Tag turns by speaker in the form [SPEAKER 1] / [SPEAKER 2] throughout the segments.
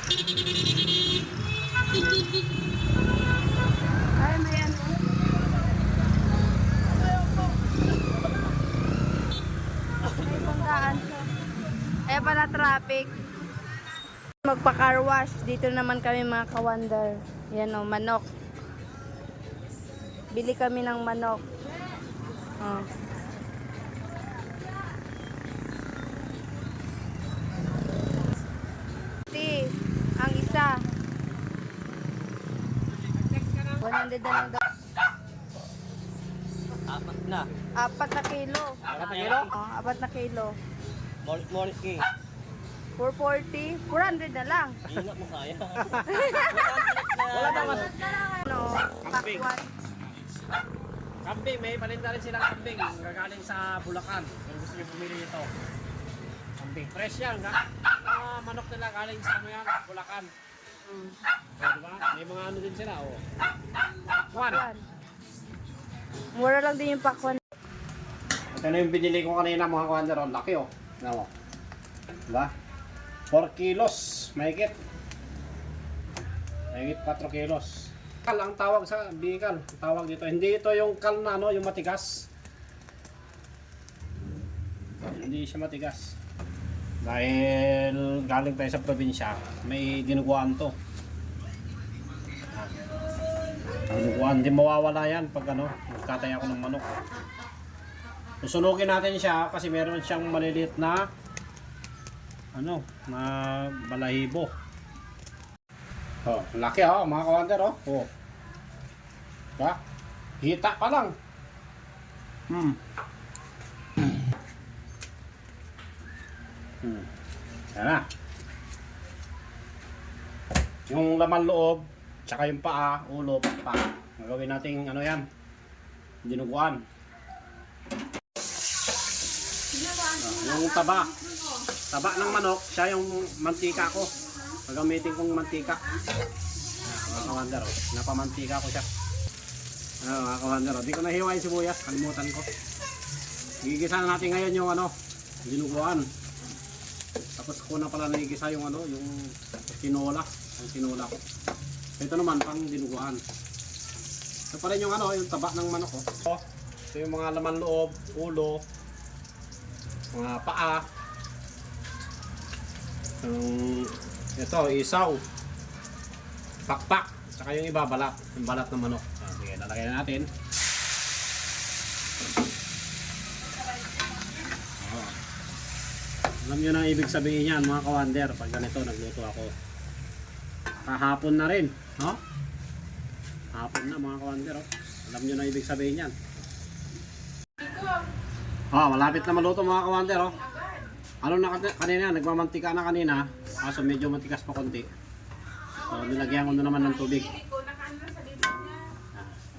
[SPEAKER 1] Ay, may ano. May banggaan siya. Ay, pala traffic. Magpa-car wash. Dito naman kami mga ka-wonder. Yan o, manok. Bili kami ng manok. Oh. Ang isa. 100 na lang daw.
[SPEAKER 2] Apat na.
[SPEAKER 1] 4 na kilo.
[SPEAKER 2] Apat na kilo?
[SPEAKER 1] Oh, 4 na kilo.
[SPEAKER 2] Molit king.
[SPEAKER 1] 440. 400 na lang.
[SPEAKER 2] Hindi nga mo kaya.
[SPEAKER 3] Wala na mas.
[SPEAKER 1] Ano?
[SPEAKER 3] Kambing.
[SPEAKER 1] Pakwan.
[SPEAKER 3] Kambing, may paninda rin silang kambing. Gagaling sa Bulacan. Kung gusto nyo pumili nito. Kambing. Fresh yan. Manok nila galing sa ano yan, Bulacan. Diba? May mga ano din sila. Oh. Juan.
[SPEAKER 1] Pakwan. Mura lang din yung pakwan.
[SPEAKER 3] Ito na yung binili ko kanina mga kawander. Ang laki oh. Ano mo? Diba? 4 kilos. Mahigit. Mahigit 4 kilos. Kal ang tawag sa bikal. Ang tawag dito. Hindi ito yung kal na ano, yung matigas. Hindi siya matigas. Dahil galing tayo sa probinsya, may dinuguan to. Dinuguan, hindi mawawala yan pag ano, magkatay ako ng manok. Susunugin natin siya kasi meron siyang maliliit na ano, na balahibo. Oh, laki oh, mga kawander oh. Oh. Diba? Hita pa lang. Yan na. Yung laman loob, tsaka yung paa, ulo, paa. Gagawin natin ano yan, dinuguan. Yung taba. Taba ng manok, siya yung mantika ko. Gagamitin kong mantika. Mga kawander, oh. Napamantika ko siya. Mga kawander, oh. Di ko nahiwa yung sibuyas, kalimutan ko. Gigisa natin ngayon yung ano, dinuguan. Tapos ko na pala nagigisa yung ano, yung tinola, ang tinola ko. Ito naman pang dinuguan. Ito pa rin yung ano, yung taba ng manok oh. Ito yung mga laman loob, ulo, mga paa. Ito, isaw, pakpak, saka yung iba balat, yung balat ng manok. Sige, lalagay na natin. Alam nyo na ibig sabihin yan mga kawander pag ganito nagluto ako. Kahapon na rin, no? Hapon na mga kawander, oh. Alam nyo na ibig sabihin yan. Malapit na maluto mga kawander, oh. Ano na kanina, nagmamantika na kanina, kaso medyo matikas pa konti. So nilagyan ko na naman ng tubig.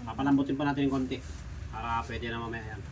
[SPEAKER 3] Papalambutin pa natin yung konti para pwede na mamaya yan.